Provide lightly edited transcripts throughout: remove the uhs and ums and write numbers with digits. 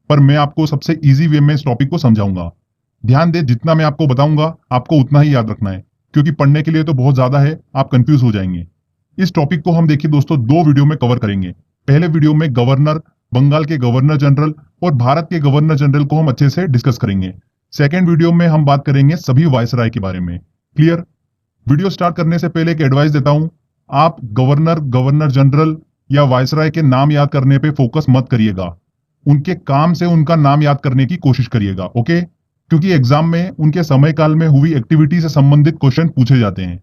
पर मैं आपको सबसे इजी वे में इस टॉपिक को समझाऊंगा। ध्यान दे, जितना मैं आपको बताऊंगा आपको उतना ही याद रखना है, क्योंकि पढ़ने के लिए तो बहुत ज्यादा है, आप कंफ्यूज हो जाएंगे। इस टॉपिक को हम देखिए दोस्तों 2 वीडियो में कवर करेंगे। पहले वीडियो में गवर्नर, बंगाल के गवर्नर जनरल और भारत के गवर्नर जनरल को हम अच्छे से डिस्कस करेंगे। सेकेंड वीडियो में हम बात करेंगे सभी वायसराय के बारे में। क्लियर? वीडियो स्टार्ट करने से पहले एक एडवाइस देता हूं, आप गवर्नर, गवर्नर जनरल या वायसराय के नाम याद करने पे फोकस मत करिएगा, उनके काम से उनका नाम याद करने की कोशिश करिएगा। ओके? क्योंकि एग्जाम में उनके समय काल में हुई एक्टिविटी से संबंधित क्वेश्चन पूछे जाते हैं,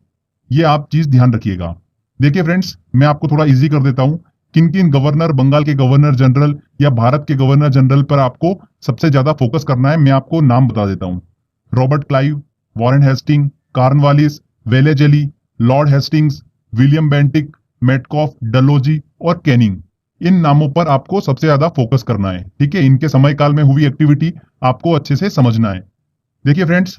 ये आप चीज ध्यान रखिएगा। देखिए फ्रेंड्स, मैं आपको थोड़ा इजी कर देता हूं, किन किन गवर्नर, बंगाल के गवर्नर जनरल या भारत के गवर्नर जनरल पर आपको सबसे ज्यादा फोकस करना है। मैं आपको नाम बता देता हूं। Robert Clive, Warren Hasting, Cornwallis, Wellesley, Lord Hastings, William Bentinck, Metcalfe, Dalhousie और कैनिंग, इन नामों पर आपको सबसे ज्यादा फोकस करना है। ठीक है? इनके समय काल में हुई एक्टिविटी आपको अच्छे से समझना है। देखिए फ्रेंड्स,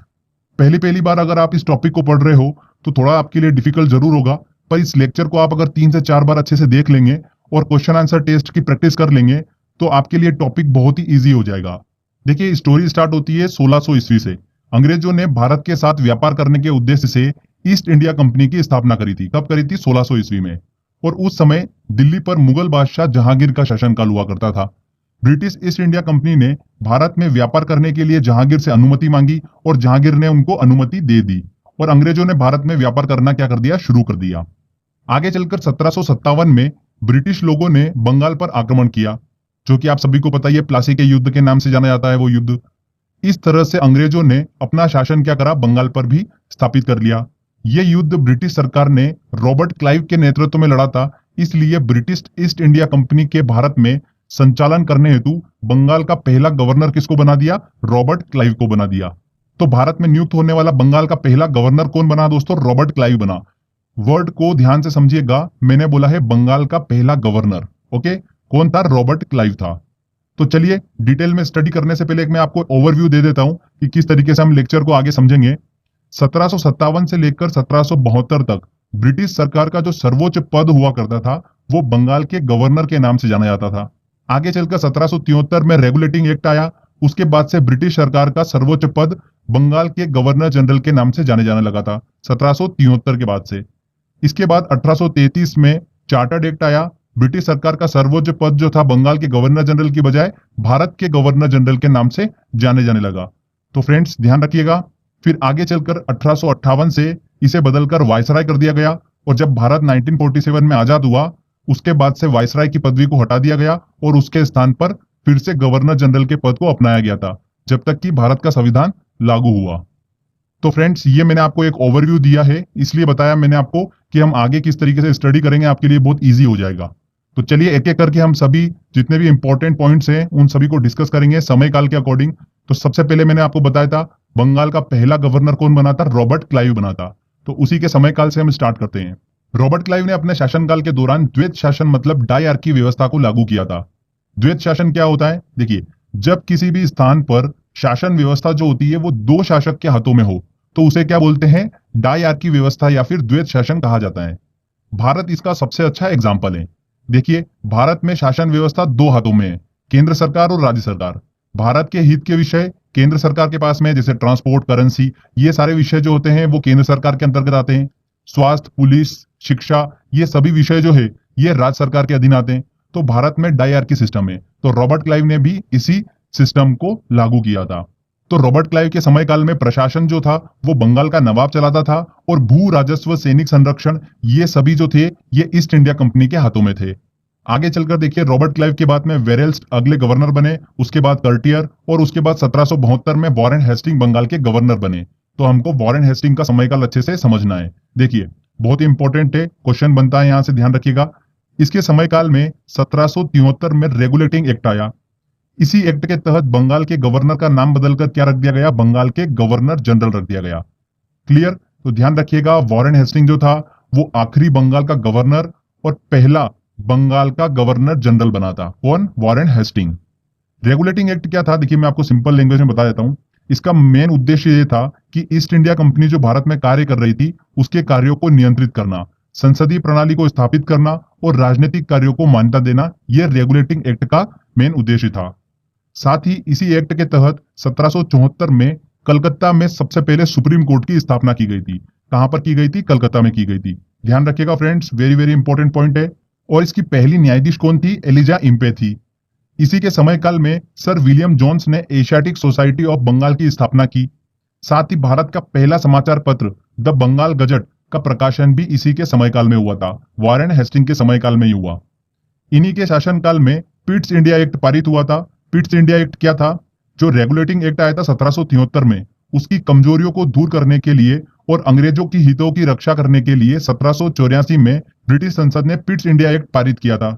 पहली बार अगर आप इस टॉपिक को पढ़ रहे हो तो थोड़ा आपके लिए डिफिकल्ट जरूर होगा, पर इस लेक्चर को आप अगर 3 से 4 बार अच्छे से देख लेंगे और क्वेश्चन आंसर टेस्ट की प्रैक्टिस कर लेंगे तो आपके लिए टॉपिक बहुत ही ईजी हो जाएगा। देखिए, स्टोरी स्टार्ट होती है 1600 ईस्वी से। अंग्रेजों ने भारत के साथ व्यापार करने के उद्देश्य से ईस्ट इंडिया कंपनी की स्थापना करी थी। कब करी थी? 1600 ईस्वी में। और उस समय दिल्ली पर मुगल बादशाह जहांगीर का शासनकाल हुआ करता था। ब्रिटिश ईस्ट इंडिया कंपनी ने भारत में व्यापार करने के लिए जहांगीर से अनुमति मांगी और जहांगीर ने उनको अनुमति दे दी और अंग्रेजों ने भारत में व्यापार करना क्या कर दिया? शुरू कर दिया। आगे चलकर 1757 में ब्रिटिश लोगों ने बंगाल पर आक्रमण किया, जो कि आप सभी को पता ही है, प्लासी के युद्ध के नाम से जाना जाता है वो युद्ध। इस तरह से अंग्रेजों ने अपना शासन क्या करा? बंगाल पर भी स्थापित कर लिया। यह युद्ध ब्रिटिश सरकार ने रॉबर्ट क्लाइव के नेतृत्व में लड़ा था, इसलिए ब्रिटिश ईस्ट इंडिया कंपनी के भारत में संचालन करने हेतु बंगाल का पहला गवर्नर किसको बना दिया? रॉबर्ट क्लाइव को बना दिया। तो भारत में नियुक्त होने वाला बंगाल का पहला गवर्नर कौन बना दोस्तों? रॉबर्ट क्लाइव बना। वर्ड को ध्यान से समझिएगा, मैंने बोला है बंगाल का पहला गवर्नर। ओके? कौन था? रॉबर्ट क्लाइव था। तो चलिए डिटेल में स्टडी करने से पहले एक मैं आपको ओवरव्यू दे देता हूं कि किस तरीके से हम लेक्चर को आगे समझेंगे। 1757 से लेकर 1772 तक ब्रिटिश सरकार का जो सर्वोच्च पद हुआ करता था वो बंगाल के गवर्नर के नाम से जाना जाता था। आगे चलकर 1773 में रेगुलेटिंग एक्ट आया, उसके बाद से ब्रिटिश सरकार का सर्वोच्च पद बंगाल के गवर्नर जनरल के नाम से जाने लगा था 1773 के बाद से। इसके बाद 1833 में चार्टर्ड एक्ट आया, ब्रिटिश सरकार का सर्वोच्च पद जो था बंगाल के गवर्नर जनरल की बजाय भारत के गवर्नर जनरल के नाम से जाने लगा। तो फ्रेंड्स ध्यान रखिएगा। फिर आगे चलकर 1858 से इसे बदलकर वायसराय कर दिया गया और जब भारत 1947 में आजाद हुआ उसके बाद से वायसराय की पदवी को हटा दिया गया और उसके स्थान पर फिर से गवर्नर जनरल के पद को अपनाया गया था, जब तक कि भारत का संविधान लागू हुआ। तो फ्रेंड्स, ये मैंने आपको एक ओवरव्यू दिया है, इसलिए बताया मैंने आपको कि हम आगे किस तरीके से स्टडी करेंगे, आपके लिए बहुत ईजी हो जाएगा। तो चलिए एक एक करके हम सभी जितने भी इंपॉर्टेंट पॉइंट्स हैं उन सभी को डिस्कस करेंगे समय काल के अकॉर्डिंग। तो सबसे पहले मैंने आपको बताया था बंगाल का पहला गवर्नर कौन बना था? रॉबर्ट क्लाइव बना था। तो उसी के समय काल से हम स्टार्ट करते हैं। रॉबर्ट क्लाइव ने अपने शासनकाल के दौरान द्वैत शासन मतलब डायआर्की व्यवस्था को लागू किया था। द्वैत शासन क्या होता है? देखिए, जब किसी भी स्थान पर शासन व्यवस्था जो होती है वो 2 शासक के हाथों में हो तो उसे क्या बोलते हैं? डायआर्की व्यवस्था या फिर द्वैत शासन कहा जाता है। भारत इसका सबसे अच्छा एग्जाम्पल है। देखिए, भारत में शासन व्यवस्था 2 हाथों में है, केंद्र सरकार और राज्य सरकार। भारत के हित के विषय केंद्र सरकार के पास में, जैसे ट्रांसपोर्ट, करेंसी, ये सारे विषय जो होते हैं वो केंद्र सरकार के अंतर्गत आते हैं। स्वास्थ्य, पुलिस, शिक्षा, ये सभी विषय जो है ये राज्य सरकार के अधीन आते हैं। तो भारत में डायआर्की सिस्टम है। तो रॉबर्ट क्लाइव ने भी इसी सिस्टम को लागू किया था। तो रॉबर्ट क्लाइव के समय काल में प्रशासन जो था वो बंगाल का नवाब चलाता था और भू राजस्व, सैनिक संरक्षण, ये सभी जो थे ये ईस्ट इंडिया कंपनी के हाथों में थे। आगे चलकर देखिए, रॉबर्ट क्लाइव के बाद में वेरेल्स अगले गवर्नर बने, उसके बाद कर्टियर और उसके बाद 1772 में वॉरेन हेस्टिंग बंगाल के गवर्नर बने। तो हमको वॉरेन हेस्टिंग का समय काल अच्छे से समझना है। देखिए, बहुत ही इंपॉर्टेंट है, क्वेश्चन बनता है, यहां से ध्यान रखिएगा। इसके समय काल में 1773 में रेगुलेटिंग एक्ट आया। इसी एक्ट के तहत बंगाल के गवर्नर का नाम बदलकर क्या रख दिया गया? बंगाल के गवर्नर जनरल रख दिया गया। क्लियर? तो ध्यान रखिएगा, वॉरेन हेस्टिंग जो था वो आखिरी बंगाल का गवर्नर और पहला बंगाल का गवर्नर जनरल बना था। कौन? Warren Hasting. रेगुलेटिंग एक्ट क्या था? देखिए, मैं आपको सिंपल लैंग्वेज में बता देता हूं। इसका मेन उद्देश्य ये था कि ईस्ट इंडिया कंपनी जो भारत में कार्य कर रही थी उसके कार्यों को नियंत्रित करना, संसदीय प्रणाली को स्थापित करना और राजनीतिक कार्यों को मान्यता देना, यह रेगुलेटिंग एक्ट का मेन उद्देश्य था। साथ ही इसी एक्ट के तहत 1774 में कलकत्ता में सबसे पहले सुप्रीम कोर्ट की स्थापना की गई थी। कहां पर की गई थी? कलकत्ता में की गई थी। ध्यान रखिएगा friends, very very important point है। और इसकी पहली न्यायाधीश कौन थी? एलिजा इम्पे थी। इसी के समय काल में सर विलियम जोन्स ने एशियाटिक सोसाइटी ऑफ बंगाल की स्थापना की। साथ ही भारत का पहला समाचार पत्र द बंगाल गजट का प्रकाशन भी इसी के समय काल में हुआ था। वारेन हेस्टिंग के समय काल में ही हुआ। इन्हीं के शासनकाल में पिट्स इंडिया एक्ट पारित हुआ था। पिट्स इंडिया एक्ट क्या था? जो रेगुलेटिंग एक्ट आया था 1773 में, उसकी कमजोरियों को दूर करने के लिए और अंग्रेजों की हितों की रक्षा करने के लिए 1784 में ब्रिटिश संसद ने पिट्स इंडिया एक्ट पारित किया था।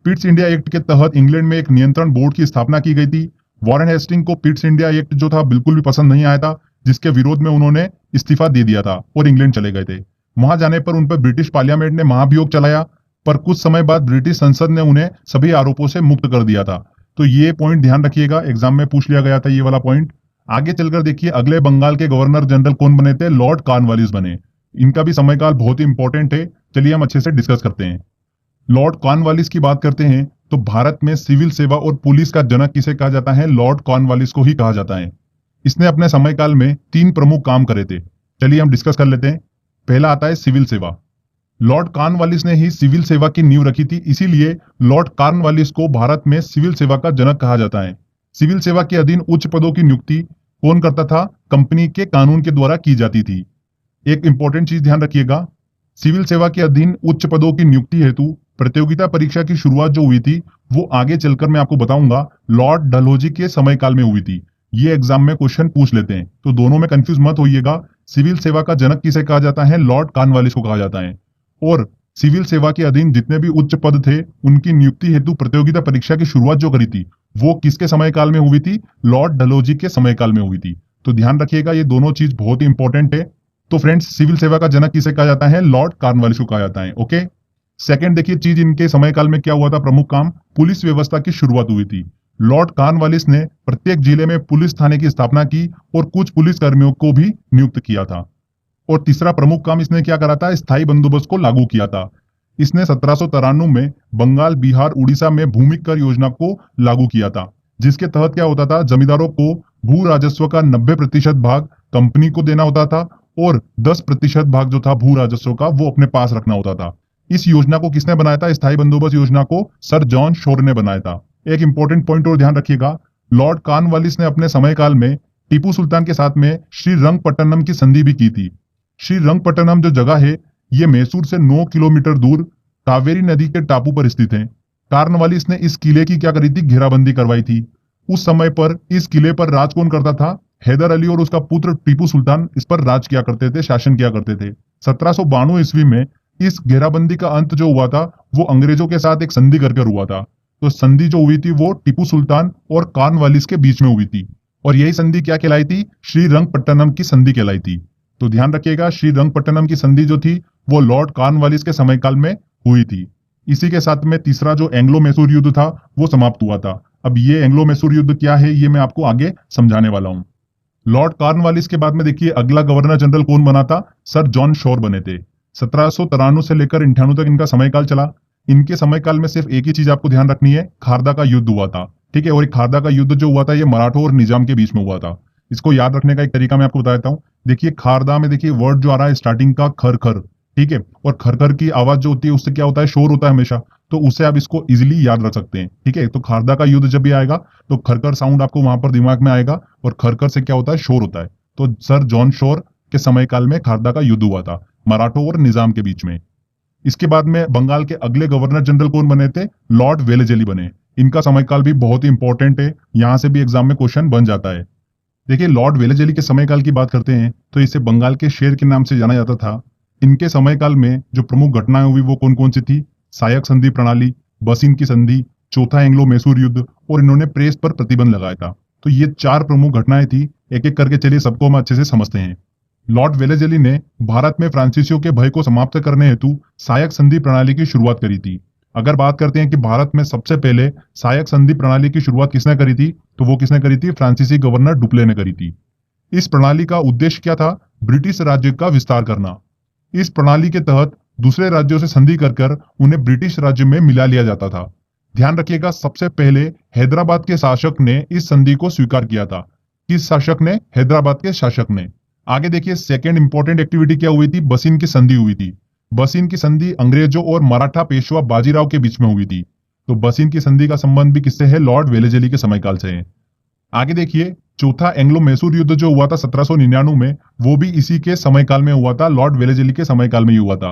पिट्स इंडिया एक्ट के तहत इंग्लैंड में एक नियंत्रण बोर्ड की स्थापना की गई थी। वॉरेन हेस्टिंग को पिट्स इंडिया एक्ट जो था बिल्कुल भी पसंद नहीं आया था, जिसके विरोध में उन्होंने इस्तीफा दे दिया था और इंग्लैंड चले गए थे। वहां जाने पर उन पर ब्रिटिश पार्लियामेंट ने महाभियोग चलाया, पर कुछ समय बाद ब्रिटिश संसद ने उन्हें सभी आरोपों से मुक्त कर दिया था। तो ये पॉइंट ध्यान रखिएगा, एग्जाम में पूछ लिया गया था ये वाला पॉइंट। आगे चलकर देखिए अगले बंगाल के गवर्नर जनरल कौन बने थे? लॉर्ड कॉर्नवालिस बने। इनका भी समयकाल बहुत ही इंपॉर्टेंट है। चलिए हम अच्छे से डिस्कस करते हैं। लॉर्ड कॉर्नवालिस की बात करते हैं तो भारत में सिविल सेवा और पुलिस का जनक किसे कहा जाता है? लॉर्ड कॉर्नवालिस को ही कहा जाता है। इसने अपने समयकाल में 3 प्रमुख काम करे थे। चलिए हम डिस्कस कर लेते हैं। पहला आता है सिविल सेवा। लॉर्ड कॉर्नवालिस ने ही सिविल सेवा की नींव रखी थी, इसीलिए लॉर्ड कॉर्नवालिस को भारत में सिविल सेवा का जनक कहा जाता है। सिविल सेवा के अधीन उच्च पदों की नियुक्ति कौन करता था? कंपनी के कानून के द्वारा की जाती थी। एक इंपॉर्टेंट चीज ध्यान रखिएगा, सिविल सेवा के अधीन उच्च पदों की नियुक्ति हेतु प्रतियोगिता परीक्षा की शुरुआत जो हुई थी वो आगे चलकर मैं आपको बताऊंगा लॉर्ड डलहौजी के समयकाल में हुई थी। ये एग्जाम में क्वेश्चन पूछ लेते हैं, तो दोनों में कंफ्यूज मत होइएगा। सिविल सेवा का जनक किसे कहा जाता है? लॉर्ड कॉर्नवालिस को कहा जाता है। और सिविल सेवा के अधीन जितने भी उच्च पद थे उनकी नियुक्ति हेतु प्रतियोगिता परीक्षा की शुरुआत जो करी थी वो किसके समयकाल में हुई थी? लॉर्ड डलहौजी के समयकाल में हुई थी। तो ध्यान रखिएगा, ये दोनों चीज बहुत ही इंपॉर्टेंट है। तो फ्रेंड्स, सिविल सेवा का जनक किसे कहा जाता है? लॉर्ड कॉर्नवालिस को कहा जाता है। ओके, सेकंड देखिए चीज इनके समयकाल में क्या हुआ था? प्रमुख काम, पुलिस व्यवस्था की शुरुआत हुई थी। लॉर्ड कॉर्नवालिस ने प्रत्येक जिले में पुलिस थाने की स्थापना की और कुछ पुलिस कर्मियों को भी नियुक्त किया था। और तीसरा प्रमुख काम इसने क्या करा था? स्थायी बंदोबस्त को लागू किया था। इसने 1793 में बंगाल, बिहार, उड़ीसा में भूमि कर योजना को लागू किया था, जिसके तहत क्या होता था? जमींदारों को भू राजस्व का 90% भाग कंपनी को देना होता था और 10% भाग जो था भू राजस्व का वो अपने पास रखना होता था। इस योजना को किसने बनाया था? स्थायी बंदोबस्त योजना को सर जॉन शोर ने बनाया था। एक इंपॉर्टेंट पॉइंट और ध्यान रखिएगा, लॉर्ड कॉर्नवालिस ने अपने समयकाल में टीपू सुल्तान के साथ में श्रीरंगपट्टनम की संधि भी की थी। श्रीरंगपट्टनम जो जगह है ये मैसूर से 9 किलोमीटर दूर कावेरी नदी के टापू पर स्थित है। कॉर्नवालिस ने इस किले की क्या करी थी? घेराबंदी करवाई थी। उस समय पर इस किले पर राज कौन करता था? हैदर अली और उसका पुत्र टीपू सुल्तान इस पर राज किया करते थे, शासन किया करते थे। 1792 ईस्वी में इस घेराबंदी का अंत जो हुआ था वो अंग्रेजों के साथ एक संधि कर हुआ था। तो संधि जो हुई थी वो टीपू सुल्तान और कॉर्नवालिस के बीच में हुई थी और यही संधि क्या कहलाई थी? श्रीरंगपट्टनम की संधि कहलाई थी। तो ध्यान रखिएगा, श्रीरंगपट्टनम की संधि जो थी वो लॉर्ड कॉर्नवालिस के समयकाल में हुई थी। इसी के साथ में तीसरा जो एंग्लो मैसूर युद्ध था वो समाप्त हुआ था। अब ये एंग्लो मैसूर युद्ध क्या है ये मैं आपको आगे समझाने वाला हूँ। लॉर्ड कॉर्नवालिस के बाद में देखिए अगला गवर्नर जनरल कौन बना था? सर जॉन शोर बने थे। 1793 से लेकर 98 तक इनका समयकाल चला। इनके समयकाल में सिर्फ एक ही चीज आपको ध्यान रखनी है, खारदा का युद्ध हुआ था। ठीक है, और खारदा का युद्ध जो हुआ था ये मराठों और निजाम के बीच में हुआ था। इसको याद रखने का एक तरीका मैं आपको बता देता हूँ। देखिए खारदा में देखिए वर्ड जो आ रहा है स्टार्टिंग का खर खर, ठीक है, और खर खर की आवाज जो होती है उससे क्या होता है? शोर होता है हमेशा, तो उससे आप इसको इजिली याद रख सकते हैं। ठीक है, तो खारदा का युद्ध जब भी आएगा तो खरखर साउंड आपको वहां पर दिमाग में आएगा और खरखर से क्या होता है? शोर होता है। तो सर जॉन शोर के समयकाल में खारदा का युद्ध हुआ था मराठों और निजाम के बीच में। इसके बाद में बंगाल के अगले गवर्नर जनरल कौन बने थे? लॉर्ड वेलेजली बने। इनका समयकाल भी बहुत ही इंपॉर्टेंट है, यहां से भी एग्जाम में क्वेश्चन बन जाता है। देखिए लॉर्ड वेलेजली के समयकाल की बात करते हैं तो इसे बंगाल के शेर के नाम से जाना जाता था। इनके समयकाल में जो प्रमुख घटनाएं हुई वो कौन कौन सी थी? सायक संधि प्रणाली, बसिन की संधि, चौथा एंग्लो मैसूर युद्ध और इन्होंने प्रेस पर प्रतिबंध लगाया था। तो ये 4 प्रमुख घटनाएं थी। एक एक करके चलिए सबको हम अच्छे से समझते हैं। लॉर्ड वेलेजली ने भारत में फ्रांसीसियों के भय को समाप्त करने हेतु सायक संधि प्रणाली की शुरुआत करी थी। अगर बात करते हैं कि भारत में सबसे पहले सायक संधि प्रणाली की शुरुआत किसने करी थी, तो वो किसने करी थी? फ्रांसीसी गवर्नर डुप्ले ने करी थी। इस प्रणाली का उद्देश्य क्या था? ब्रिटिश राज्य का विस्तार करना। इस प्रणाली के तहत दूसरे राज्यों से संधि कर उन्हें ब्रिटिश राज्य में मिला लिया जाता था। ध्यान रखिएगा, सबसे पहले हैदराबाद के शासक ने इस संधि को स्वीकार किया था। किस शासक ने? हैदराबाद के शासक ने। आगे देखिए, सेकेंड इंपॉर्टेंट एक्टिविटी क्या हुई थी? बसीन की संधि हुई थी। बसीन की संधि अंग्रेजों और मराठा पेशवा बाजीराव के बीच में हुई थी। तो बसीन की संधि का संबंध भी किससे है? लॉर्ड वेलेजली के समयकाल से है। आगे देखिए, चौथा एंग्लो मैसूर युद्ध जो हुआ था 1799 में, वो भी इसी के समयकाल में हुआ था, लॉर्ड वेलेजली के समयकाल में ही हुआ था।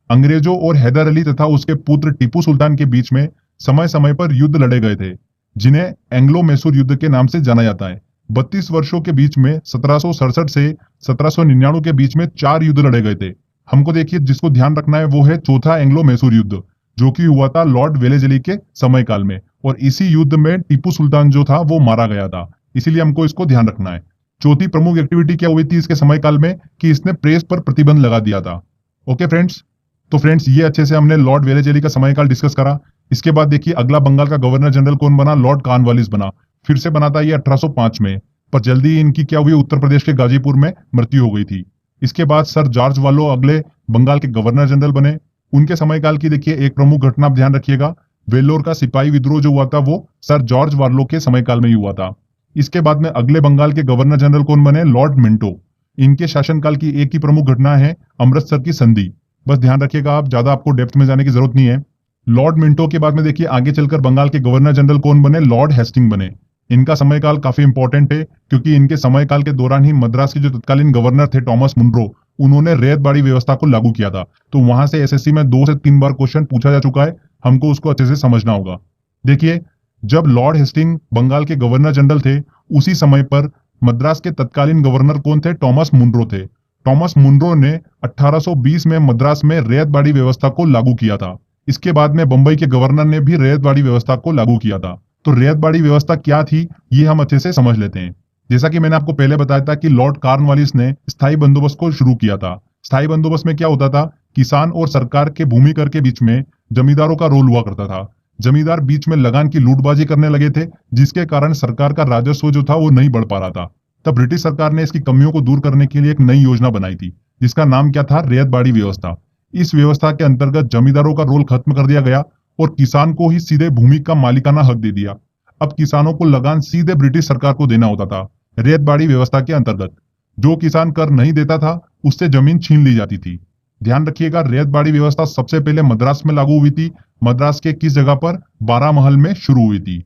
अंग्रेजों और हैदर अली तथा उसके पुत्र टीपू सुल्तान के बीच में समय समय पर युद्ध लड़े गए थे, जिन्हें एंग्लो मैसूर युद्ध के नाम से जाना जाता है। 32 वर्षों के बीच में 1767 से 1799 के बीच में 4 युद्ध लड़े गए थे। हमको देखिए, जिसको ध्यान रखना है वो है चौथा एंग्लो मैसूर युद्ध, जो कि हुआ था लॉर्ड वेलेजली के समयकाल में, और इसी युद्ध में टीपू सुल्तान जो था वो मारा गया था। इसीलिए हमको इसको ध्यान रखना है। चौथी प्रमुख एक्टिविटी क्या हुई थी इसके समयकाल में? कि इसने प्रेस पर प्रतिबंध लगा दिया था। ओके फ्रेंड्स, तो फ्रेंड्स ये अच्छे से हमने लॉर्ड वेलेजली का समयकाल डिस्कस करा। इसके बाद देखिए, अगला बंगाल का गवर्नर जनरल कौन बना? लॉर्ड कॉर्नवालिस बना। फिर से बना था ये 1805 में, पर जल्दी ही इनकी क्या हुई? उत्तर प्रदेश के गाजीपुर में मृत्यु हो गई थी। इसके बाद सर जॉर्ज वालो अगले बंगाल के गवर्नर जनरल बने। उनके समयकाल की देखिए एक प्रमुख घटना आप ध्यान रखिएगा, वेल्लोर का सिपाही विद्रोह जो हुआ था वो सर जॉर्ज वार्लो के समयकाल में ही हुआ था। इसके बाद में अगले बंगाल के गवर्नर जनरल कौन बने? Lord Minto. इनके शासनकाल की एक ही प्रमुख घटना है अमृतसर की संधि। बस ध्यान रखिएगा, आप ज्यादा आपको डेप्थ में जाने की जरूरत नहीं है। लॉर्ड मिंटो के बाद में देखिए आगे चलकर बंगाल के गवर्नर जनरल कौन बने? लॉर्ड हेस्टिंग बने। इनका समयकाल काफी इंपॉर्टेंट है, क्योंकि इनके समयकाल के दौरान ही मद्रास के जो तत्कालीन गवर्नर थे टॉमस मुनरो, उन्होंने रैयतबाड़ी व्यवस्था को लागू किया था। तो वहां से एसएससी में 2 से 3 बार क्वेश्चन पूछा जा चुका है, हमको उसको अच्छे से समझना होगा। देखिए, जब लॉर्ड हेस्टिंग बंगाल के गवर्नर जनरल थे, उसी समय पर मद्रास के तत्कालीन गवर्नर कौन थे? टॉमस मुनरो थे। टॉमस मुनरो ने 1820 में मद्रास में रैयतबाड़ी व्यवस्था को लागू किया था। इसके बाद में बंबई के गवर्नर ने भी रैयतबाड़ी व्यवस्था को लागू किया था। तो रैयतबाड़ी व्यवस्था क्या थी, ये हम अच्छे से समझ लेते हैं। जैसा कि मैंने आपको पहले बताया था कि लॉर्ड कॉर्नवालिस ने स्थायी बंदोबस्त को शुरू किया था। स्थायी बंदोबस्त में क्या होता था? किसान और सरकार के भूमि कर के बीच में जमींदारों का रोल हुआ करता था। जमींदार बीच में लगान की लूटबाजी करने लगे थे, जिसके कारण सरकार का राजस्व जो था वो नहीं बढ़ पा रहा था। तब ब्रिटिश सरकार ने इसकी कमियों को दूर करने के लिए एक नई योजना बनाई थी, जिसका नाम क्या था? रैयतबाड़ी व्यवस्था। इस व्यवस्था के अंतर्गत जमींदारों का रोल खत्म कर दिया गया और किसान को ही सीधे भूमि का मालिकाना हक दे दिया। अब किसानों को लगान सीधे ब्रिटिश सरकार को देना होता था। रैयतबाड़ी व्यवस्था के अंतर्गत जो किसान कर नहीं देता था, उससे जमीन छीन ली जाती थी। ध्यान रखिएगा, रैयतबाड़ी व्यवस्था सबसे पहले मद्रास में लागू हुई थी। मद्रास के किस जगह पर? बारामहल में शुरू हुई थी।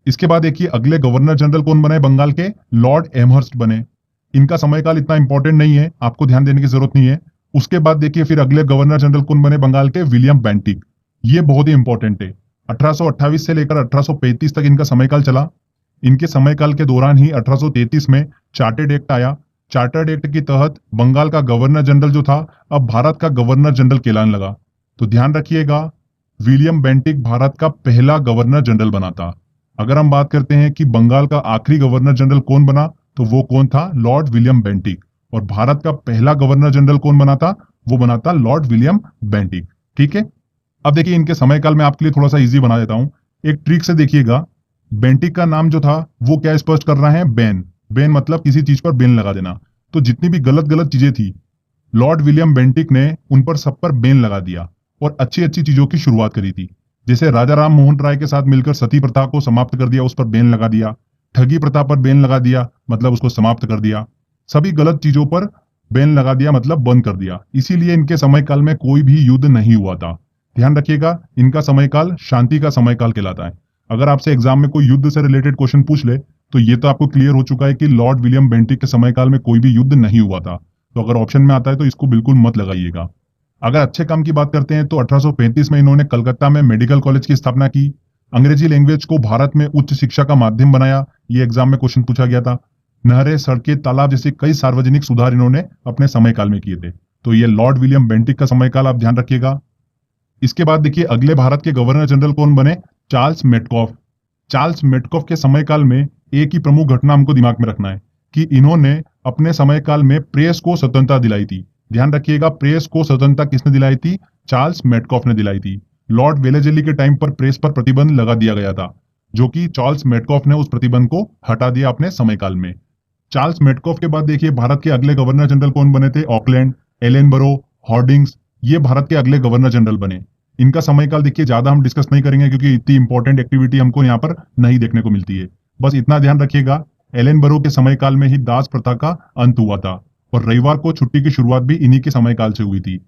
इसके बाद देखिए अगले गवर्नर जनरल कौन बने बंगाल के? लॉर्ड एमहर्स्ट बने। इनका समयकाल इतना इंपॉर्टेंट नहीं है, आपको ध्यान देने की जरूरत नहीं है। उसके बाद देखिए फिर अगले गवर्नर जनरल कौन बने बंगाल के? William Bentinck. ये बहुत ही इंपॉर्टेंट है। 1828 से लेकर 1835 तक इनका समयकाल चला। इनके समयकाल के दौरान ही 1833 में चार्टर्ड एक्ट आया। चार्टर्ड एक्ट के तहत बंगाल का गवर्नर जनरल जो था अब भारत का गवर्नर जनरल कहलाने लगा। तो ध्यान रखिएगा, विलियम बेंटिक भारत का पहला गवर्नर जनरल बना था। अगर हम बात करते हैं कि बंगाल का आखिरी गवर्नर जनरल कौन बना, तो वो कौन था? Lord William Bentinck. और भारत का पहला गवर्नर जनरल कौन बना था? वो बना था लॉर्ड विलियम बेंटिक। ठीक है, अब देखिए इनके समयकाल में आपके लिए थोड़ा सा इजी बना देता हूं। एक ट्रिक से देखिएगा, बेंटिक का नाम जो था वो क्या स्पष्ट कर रहा है? बैन। बैन मतलब किसी चीज पर बैन लगा देना। तो जितनी भी गलत गलत चीजें थी, लॉर्ड विलियम बेंटिक ने उन पर सब पर बैन लगा दिया और अच्छी अच्छी चीजों की शुरुआत करी थी। जैसे राजा राम मोहन राय के साथ मिलकर सती प्रथा को समाप्त कर दिया, उस पर बैन लगा दिया। ठगी प्रथा पर बैन लगा दिया, मतलब उसको समाप्त कर दिया। सभी गलत चीजों पर बैन लगा दिया, मतलब बंद कर दिया। इसीलिए इनके समयकाल में कोई भी युद्ध नहीं हुआ था। ध्यान रखिएगा, इनका समयकाल शांति का समयकाल कहलाता है। अगर आपसे एग्जाम में कोई युद्ध से रिलेटेड क्वेश्चन पूछ ले, तो ये तो आपको क्लियर हो चुका है कि लॉर्ड विलियम बेंटिक के समयकाल में कोई भी युद्ध नहीं हुआ था। तो अगर ऑप्शन में आता है तो इसको बिल्कुल मत लगाइएगा। अगर अच्छे काम की बात करते हैं तो 1835 में इन्होंने कलकत्ता में मेडिकल कॉलेज की स्थापना की। अंग्रेजी लैंग्वेज को भारत में उच्च शिक्षा का माध्यम बनाया। ये एग्जाम में क्वेश्चन पूछा गया था। नहरें, सड़कें, तालाब जैसे कई सार्वजनिक सुधार इन्होंने अपने समयकाल में किए थे। तो ये लॉर्ड विलियम बेंटिक का समयकाल आप ध्यान रखिएगा। इसके बाद देखिए अगले भारत के गवर्नर जनरल कौन बने? Charles Metcalfe. चार्ल्स मेटकॉफ के समयकाल में एक ही प्रमुख घटना हमको दिमाग में रखना है कि इन्होंने अपने समयकाल में प्रेस को स्वतंत्रता दिलाई थी। ध्यान रखिएगा, प्रेस को स्वतंत्रता किसने दिलाई थी? चार्ल्स मेटकॉफ ने दिलाई थी। लॉर्ड वेलेजली के टाइम पर प्रेस पर प्रतिबंध लगा दिया गया था, जो कि चार्ल्स मेटकॉफ ने उस प्रतिबंध को हटा दिया अपने समयकाल में। चार्ल्स मेटकॉफ के बाद देखिए भारत के अगले गवर्नर जनरल कौन बने थे? ऑकलैंड, एलेनबरो, हॉर्डिंग्स, ये भारत के अगले गवर्नर जनरल बने। इनका समयकाल देखिए ज्यादा हम डिस्कस नहीं करेंगे क्योंकि इतनी इंपॉर्टेंट एक्टिविटी हमको यहाँ पर नहीं देखने को मिलती है। बस इतना ध्यान रखिएगा, एलेनबरो के समयकाल में ही दास प्रथा का अंत हुआ था और रविवार को छुट्टी की शुरुआत भी इन्हीं के समयकाल से हुई थी।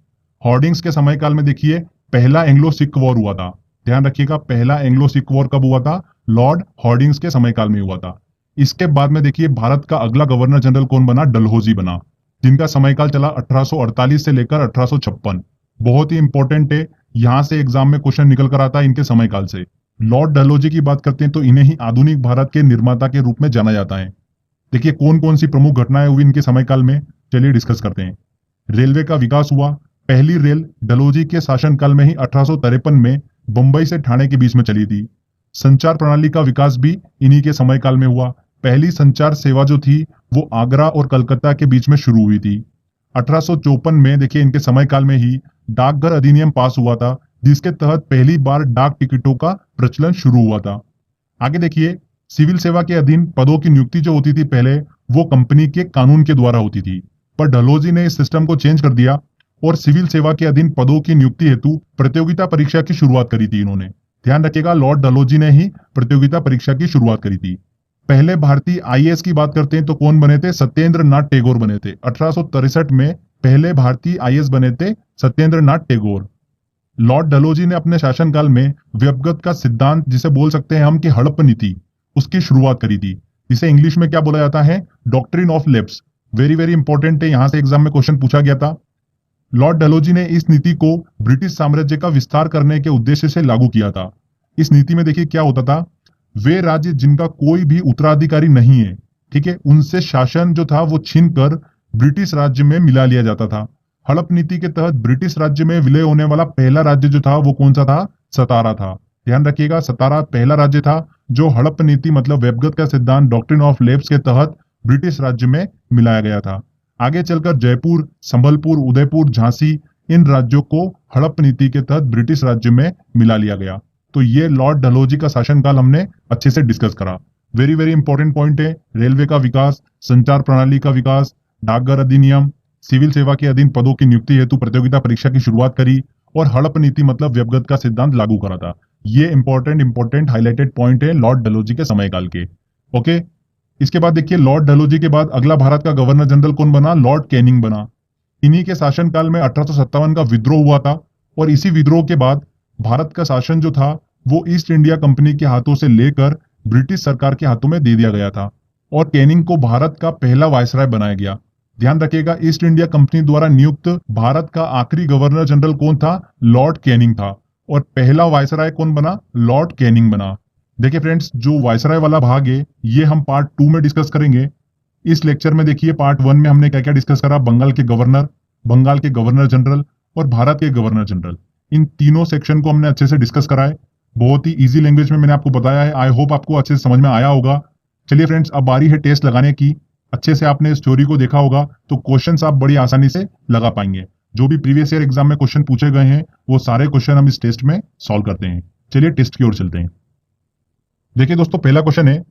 हॉर्डिंग्स के समयकाल में देखिए पहला एंग्लो सिख वॉर हुआ था। ध्यान रखिएगा, पहला एंग्लो सिख वॉर कब हुआ था? लॉर्ड हॉर्डिंग्स के समयकाल में हुआ था। इसके बाद में देखिए भारत का अगला गवर्नर जनरल कौन बना? डलहौजी बना, जिनका समयकाल चला 1848 से लेकर 1856। बहुत ही इंपॉर्टेंट है, यहां से एग्जाम में क्वेश्चन निकल कर आता है इनके समयकाल से। लॉर्ड डलहौजी की बात करते हैं तो इन्हें ही आधुनिक भारत के निर्माता के रूप में जाना जाता है। देखिए कौन कौन सी प्रमुख घटनाएं हुई इनके समयकाल में, चलिए डिस्कस करते हैं। रेलवे का विकास हुआ। पहली रेल डलहौजी के शासनकाल में ही 1853 में बंबई से ठाणे के बीच में चली थी। संचार प्रणाली का विकास भी इन्हीं के समयकाल में हुआ। पहली संचार सेवा जो थी वो आगरा और कलकत्ता के बीच में शुरू हुई थी। 1854 में देखिए इनके समयकाल में ही डाकघर अधिनियम पास हुआ था, जिसके तहत पहली बार डाक टिकटों का प्रचलन शुरू हुआ था। आगे देखिए, सिविल सेवा के अधीन पदों की नियुक्ति जो होती थी पहले वो कंपनी के कानून के द्वारा होती थी, पर डलहौजी ने इस सिस्टम को चेंज कर दिया और सिविल सेवा के अधीन पदों की नियुक्ति हेतु प्रतियोगिता परीक्षा की शुरुआत करी थी इन्होंने। ध्यान रखिएगा, लॉर्ड डलहौजी ने ही प्रतियोगिता परीक्षा की शुरुआत करी थी। पहले भारतीय आईएएस की बात करते हैं तो कौन बने थे? सत्येंद्र नाथ टैगोर बने थे। 1863 में पहले भारतीय आईएएस बने थे सत्येंद्र नाथ टैगोर। लॉर्ड डलहौजी ने अपने शासनकाल में व्यपगत का सिद्धांत, जिसे बोल सकते हैं हम कि हड़प नीति, उसकी शुरुआत करी थी, जिसे इंग्लिश में क्या बोला जाता है? Doctrine of lapse. Very very important है, यहां से एग्जाम में क्वेश्चन पूछा गया था। लॉर्ड डलहौजी ने इस नीति को ब्रिटिश साम्राज्य का विस्तार करने के उद्देश्य से लागू किया था। इस नीति में देखिए क्या होता था, वे राज्य जिनका कोई भी उत्तराधिकारी नहीं है, ठीक है, उनसे शासन जो था वो छीनकर ब्रिटिश राज्य में मिला लिया जाता था। हड़प नीति के तहत ब्रिटिश राज्य में विलय होने वाला पहला राज्य जो था वो कौन सा था? सतारा था। ध्यान रखिएगा, सतारा पहला राज्य था जो हड़प नीति मतलब व्यपगत का सिद्धांत डॉक्ट्रिन ऑफ लैप्स के तहत ब्रिटिश राज्य में मिलाया गया था। आगे चलकर जयपुर, संबलपुर, उदयपुर, झांसी, इन राज्यों को हड़प नीति के तहत ब्रिटिश राज्य में मिला लिया गया। तो ये लॉर्ड डलहौजी का शासनकाल हमने अच्छे से डिस्कस करा। वेरी वेरी इंपॉर्टेंट पॉइंट है, रेलवे का विकास, संचार प्रणाली का विकास, डाकघर अधिनियम, सिविल सेवा के अधीन पदों की नियुक्ति हेतु प्रतियोगिता परीक्षा की शुरुआत करी और हड़प नीति मतलब व्यपगत का सिद्धांत लागू करा था। ये इंपॉर्टेंट हाईलाइटेड पॉइंट है लॉर्ड डलहौजी के समयकाल के। ओके, इसके बाद देखिए लॉर्ड डलहौजी के बाद अगला भारत का गवर्नर जनरल कौन बना? लॉर्ड कैनिंग बना। इन्हीं के शासनकाल में 1857 का विद्रोह हुआ था और इसी विद्रोह के बाद भारत का शासन जो था वो ईस्ट इंडिया कंपनी के हाथों से लेकर ब्रिटिश सरकार के हाथों में दे दिया गया था और कैनिंग को भारत का पहला वायसराय बनाया गया। ध्यान रखिएगा, ईस्ट इंडिया कंपनी द्वारा नियुक्त भारत का आखिरी गवर्नर जनरल कौन था? लॉर्ड कैनिंग था। और पहला वायसराय कौन बना? लॉर्ड कैनिंग बना। देखिए फ्रेंड्स, जो वायसराय वाला भाग है ये हम पार्ट 2 में डिस्कस करेंगे। इस लेक्चर में देखिए पार्ट 1 में हमने क्या क्या डिस्कस करा? बंगाल के गवर्नर जनरल और भारत के गवर्नर जनरल, इन तीनों सेक्शन को हमने अच्छे से डिस्कस करा है। बहुत ही इजी लैंग्वेज में मैंने आपको बताया है। आई होप आपको अच्छे से समझ में आया होगा। चलिए फ्रेंड्स, अब बारी है टेस्ट लगाने की। अच्छे से आपने स्टोरी को देखा होगा तो क्वेश्चंस आप बड़ी आसानी से लगा पाएंगे। जो भी प्रीवियस ईयर एग्जाम में क्वेश्चन पूछे गए हैं वो सारे क्वेश्चन हम इस टेस्ट में सॉल्व करते हैं। चलिए टेस्ट की ओर चलते हैं। देखिए दोस्तों, पहला क्वेश्चन है,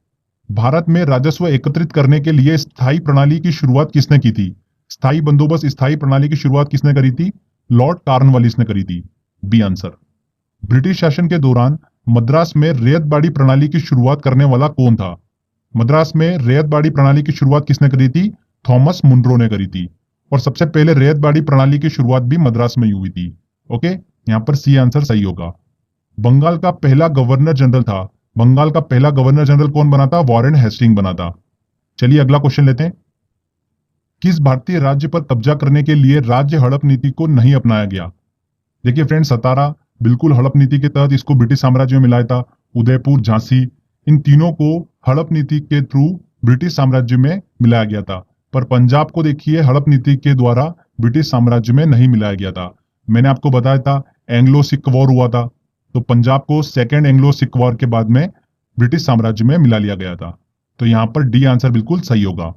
भारत में राजस्व एकत्रित करने के लिए स्थायी प्रणाली की शुरुआत किसने की थी? स्थायी बंदोबस्त, स्थायी प्रणाली की शुरुआत किसने करी थी? लॉर्ड कॉर्नवालिस ने करी थी। B answer. ब्रिटिश शासन के दौरान मद्रास में रैयतबाड़ी प्रणाली की शुरुआत करने वाला कौन था? मद्रास में रैयतबाड़ी प्रणाली की शुरुआत किसने करी थी? थॉमस मुनरो ने करी थी। और सबसे पहले रैयतबाड़ी प्रणाली की शुरुआत भी मद्रास में ही हुई थी। ओके, यहां पर सी आंसर सही होगा। बंगाल का पहला गवर्नर जनरल था। बंगाल का पहला गवर्नर जनरल कौन बना था? वॉरेन हेस्टिंग बना था। चलिए अगला क्वेश्चन लेते हैं। किस भारतीय राज्य पर कब्जा करने के लिए राज्य हड़प नीति को नहीं अपनाया गया? देखिए फ्रेंड्स, सतारा बिल्कुल हड़प नीति के तहत इसको ब्रिटिश साम्राज्य में मिलाया था। उदयपुर, झांसी, इन तीनों को हड़प नीति के थ्रू ब्रिटिश साम्राज्य में मिलाया गया था। पर पंजाब को देखिए हड़प नीति के द्वारा ब्रिटिश साम्राज्य में नहीं मिलाया गया था। मैंने आपको बताया था एंग्लो सिख वॉर हुआ था, तो पंजाब को सेकेंड एंग्लो सिख वॉर के बाद में ब्रिटिश साम्राज्य में मिला लिया गया था। तो यहां पर डी आंसर बिल्कुल सही होगा।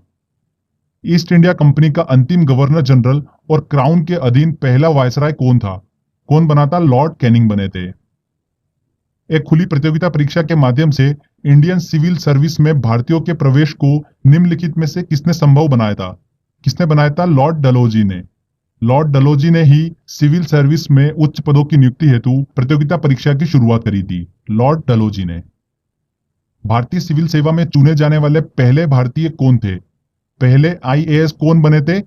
ईस्ट इंडिया कंपनी का अंतिम गवर्नर जनरल और क्राउन के अधीन पहला वायसराय कौन था? कौन बना था? लॉर्ड कैनिंग बने थे। एक खुली प्रतियोगिता परीक्षा के माध्यम से इंडियन सिविल सर्विस में भारतीयों के प्रवेश को निम्नलिखित में से किसने संभव बनाया था? किसने बनाया था? लॉर्ड डलहौजी ने। लॉर्ड डलहौजी ने ही सिविल सर्विस में उच्च पदों की नियुक्ति हेतु प्रतियोगिता परीक्षा की शुरुआत करी थी। लॉर्ड डलहौजी ने। भारतीय सिविल सेवा में चुने जाने वाले पहले भारतीय कौन थे? पहले आईएएस कौन बने थे?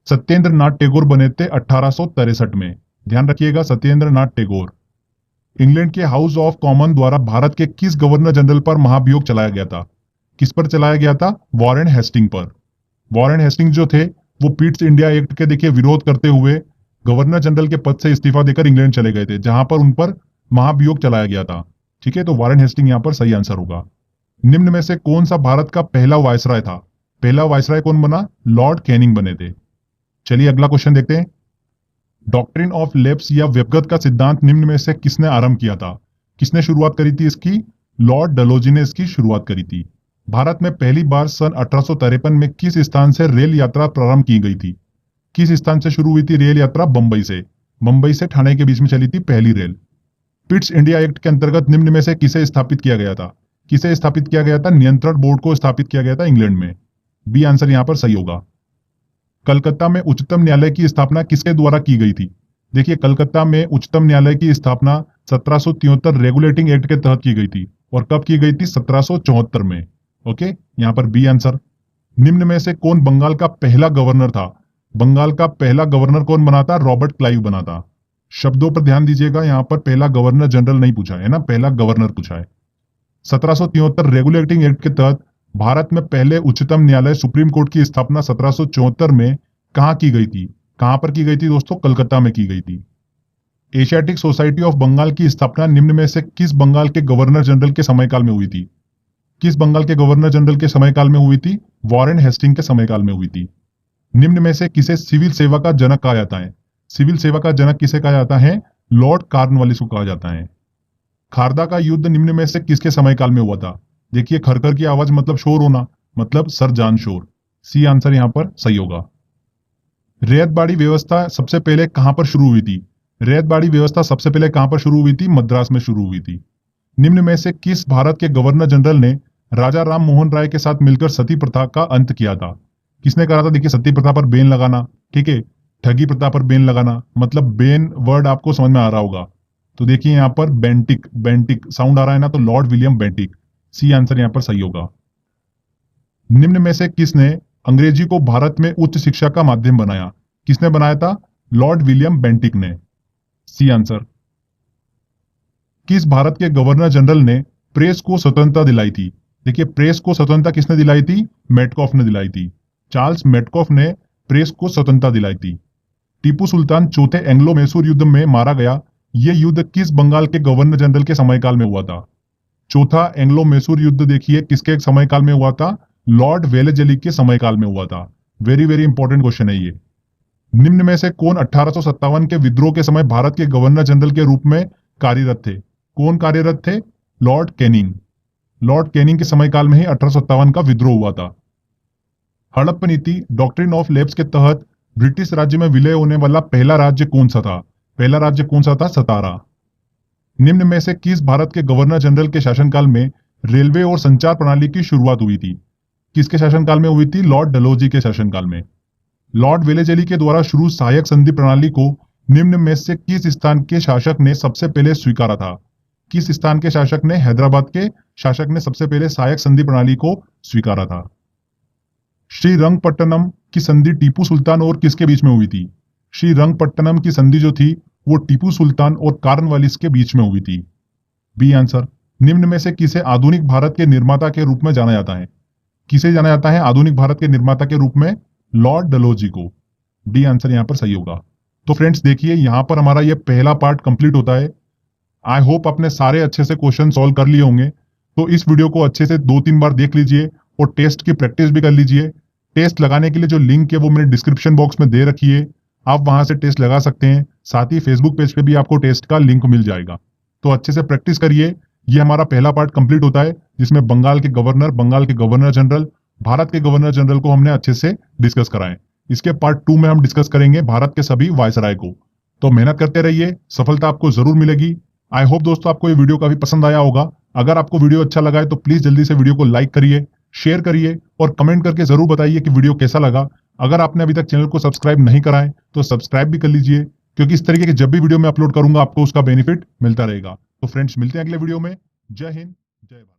सत्येंद्र नाथ टैगोर बने थे 1863 में। ध्यान रखिएगा, सत्येंद्र नाथ टैगोर। इंग्लैंड के हाउस ऑफ कॉमन द्वारा भारत के किस गवर्नर जनरल पर महाभियोग चलाया गया था? किस पर चलाया गया था? वॉरेन हेस्टिंग पर। वॉरेन हेस्टिंग जो थे वो पिट्स इंडिया एक्ट के देखिए विरोध करते हुए गवर्नर जनरल के पद से इस्तीफा देकर इंग्लैंड चले गए थे, जहां पर उन पर महाभियोग चलाया गया था। ठीक है, तो वॉरेन हेस्टिंग यहां पर सही आंसर होगा। निम्न में से कौन सा भारत का पहला वायसराय था? पहला वायसराय कौन बना? लॉर्ड कैनिंग बने थे। चलिए अगला क्वेश्चन देखते हैं। डॉक्ट्रिन ऑफ लेप्स या व्यपगत का सिद्धांत निम्न में से किसने आरंभ किया था? किसने शुरुआत करी थी इसकी? लॉर्ड डलहौजी ने इसकी शुरुआत करी थी। भारत में पहली बार सन 1853 में किस स्थान से रेल यात्रा प्रारंभ की गई थी? किस स्थान से शुरू हुई थी रेल यात्रा? बंबई से। बंबई से ठाणे के बीच में चली थी पहली रेल। पिट्स इंडिया एक्ट के अंतर्गत निम्न में से किसे स्थापित किया गया था? किसे स्थापित किया गया था? नियंत्रण बोर्ड को स्थापित किया गया था इंग्लैंड में। बी आंसर यहां पर सही होगा। कलकत्ता में उच्चतम न्यायालय की स्थापना किसके द्वारा की गई थी? देखिए, कलकत्ता में उच्चतम न्यायालय की स्थापना 1773 रेगुलेटिंग एक्ट के तहत की गई थी। और कब की गई थी? 1774 में। ओके, यहां पर बी आंसर। निम्न में से कौन बंगाल का पहला गवर्नर था? बंगाल का पहला गवर्नर कौन बना था? रॉबर्ट क्लाइव बना था। शब्दों पर ध्यान दीजिएगा, यहां पर पहला गवर्नर जनरल नहीं पूछा है ना, पहला गवर्नर पूछा है। 1773 रेगुलेटिंग एक्ट के तहत भारत में पहले उच्चतम न्यायालय सुप्रीम कोर्ट की स्थापना 1774 में कहां की गई थी? कहां पर की गई थी दोस्तों? कलकत्ता में की गई थी। एशियाटिक सोसाइटी ऑफ बंगाल की स्थापना निम्न में से किस बंगाल के गवर्नर जनरल के समयकाल में हुई थी? किस बंगाल के गवर्नर जनरल के समयकाल में हुई थी? वॉरेन हेस्टिंग के समयकाल में हुई थी। निम्न में से किसे सिविल सेवा का जनक कहा जाता है? सिविल सेवा का जनक किसे कहा जाता है? लॉर्ड कॉर्नवालिस को कहा जाता है। खारदा का युद्ध निम्न में से किसके समयकाल में हुआ था? देखिए, खरखर की आवाज मतलब शोर होना, मतलब सर जान शोर। सी आंसर यहां पर सही होगा। रैयतबाड़ी व्यवस्था सबसे पहले कहां पर शुरू हुई थी? रैयतबाड़ी व्यवस्था सबसे पहले कहां पर शुरू हुई थी? मद्रास में शुरू हुई थी। निम्न में से किस भारत के गवर्नर जनरल ने राजा राम मोहन राय के साथ मिलकर सती प्रथा का अंत किया था? किसने करा था? देखिए, सती प्रथा पर बैन लगाना, ठीक है, ठगी प्रथा पर बैन लगाना, मतलब बैन वर्ड आपको समझ में आ रहा होगा। तो देखिए यहां पर बेंटिक, बेंटिक साउंड आ रहा है ना, तो lord William Bentinck. C answer यहां पर सही होगा। निम्न में से किसने अंग्रेजी को भारत में उच्च शिक्षा का माध्यम बनाया? किसने बनाया था? लॉर्ड विलियम बेंटिक ने। C answer. किस भारत के गवर्नर जनरल ने प्रेस को स्वतंत्रता दिलाई थी? देखिए, प्रेस को स्वतंत्रता किसने दिलाई थी? मेटकॉफ ने दिलाई थी। चार्ल्स मेटकॉफ ने प्रेस को स्वतंत्रता दिलाई थी। टीपू सुल्तान चौथे एंग्लो मैसूर युद्ध में मारा गया। यह युद्ध किस बंगाल के गवर्नर जनरल के समयकाल में हुआ था? चौथा एंग्लो मैसूर युद्ध देखिए किसके समयकाल में हुआ था? लॉर्ड वेलेजली के समयकाल में हुआ था। वेरी वेरी इंपॉर्टेंट क्वेश्चन है ये। निम्न में से कौन 1857 के विद्रोह के समय भारत के गवर्नर जनरल के रूप में कार्यरत थे? कौन कार्यरत थे? Lord Canning. लॉर्ड कैनिंग के समयकाल में ही 1857 का विद्रोह हुआ था। हड़प्पा नीति डॉक्ट्रिन ऑफ लेप्स के तहत ब्रिटिश राज्य में विलय होने वाला पहला राज्य कौन सा था? पहला राज्य कौन सा था? सतारा। निम्न में से किस भारत के गवर्नर जनरल के शासनकाल में रेलवे और संचार प्रणाली की शुरुआत हुई थी? किसके शासनकाल में हुई थी? लॉर्ड डलहौजी के शासनकाल में। लॉर्ड वेलेजली के द्वारा शुरू सहायक संधि प्रणाली को निम्न में से किस स्थान के शासक ने सबसे पहले स्वीकारा था? किस स्थान के शासक ने? हैदराबाद के शासक ने सबसे पहले सहायक संधि प्रणाली को स्वीकारा था। श्रीरंगपट्टनम की संधि टीपू सुल्तान और किसके बीच में हुई थी? श्रीरंगपट्टनम की संधि जो थी वो टीपू सुल्तान और कॉर्नवालिस के बीच में हुई थी। B answer. निम्न में से किसे आधुनिक भारत के निर्माता के रूप में जाना जाता है? किसे जाना जाता है आधुनिक भारत के निर्माता के रूप में? लॉर्ड डलहौजी को। डी आंसर यहां पर सही होगा। तो फ्रेंड्स देखिए, यहां पर हमारा ये पहला पार्ट कंप्लीट होता है। आई होप आपने सारे अच्छे से क्वेश्चन सॉल्व कर लिए होंगे। तो इस वीडियो को अच्छे से 2-3 बार देख लीजिए और टेस्ट की प्रैक्टिस भी कर लीजिए। टेस्ट लगाने के लिए जो लिंक है वो मैंने डिस्क्रिप्शन बॉक्स में दे रखी है, आप वहां से टेस्ट लगा सकते हैं। साथ ही फेसबुक पेज पे भी आपको टेस्ट का लिंक मिल जाएगा। तो अच्छे से प्रैक्टिस करिए। ये हमारा पहला पार्ट कंप्लीट होता है जिसमें बंगाल के गवर्नर जनरल, भारत के गवर्नर जनरल को हमने अच्छे से डिस्कस कराए। इसके पार्ट 2 में हम डिस्कस करेंगे भारत के सभी वायसराय को। तो मेहनत करते रहिए, सफलता आपको जरूर मिलेगी। आई होप दोस्तों आपको ये वीडियो काफी पसंद आया होगा। अगर आपको वीडियो अच्छा लगा है तो प्लीज जल्दी से वीडियो को लाइक करिए, शेयर करिए और कमेंट करके जरूर बताइए कि वीडियो कैसा लगा। अगर आपने अभी तक चैनल को सब्सक्राइब नहीं करा है तो सब्सक्राइब भी कर लीजिए, क्योंकि इस तरीके के जब भी वीडियो मैं अपलोड करूंगा आपको उसका बेनिफिट मिलता रहेगा। तो फ्रेंड्स, मिलते हैं अगले वीडियो में। जय हिंद, जय भारत।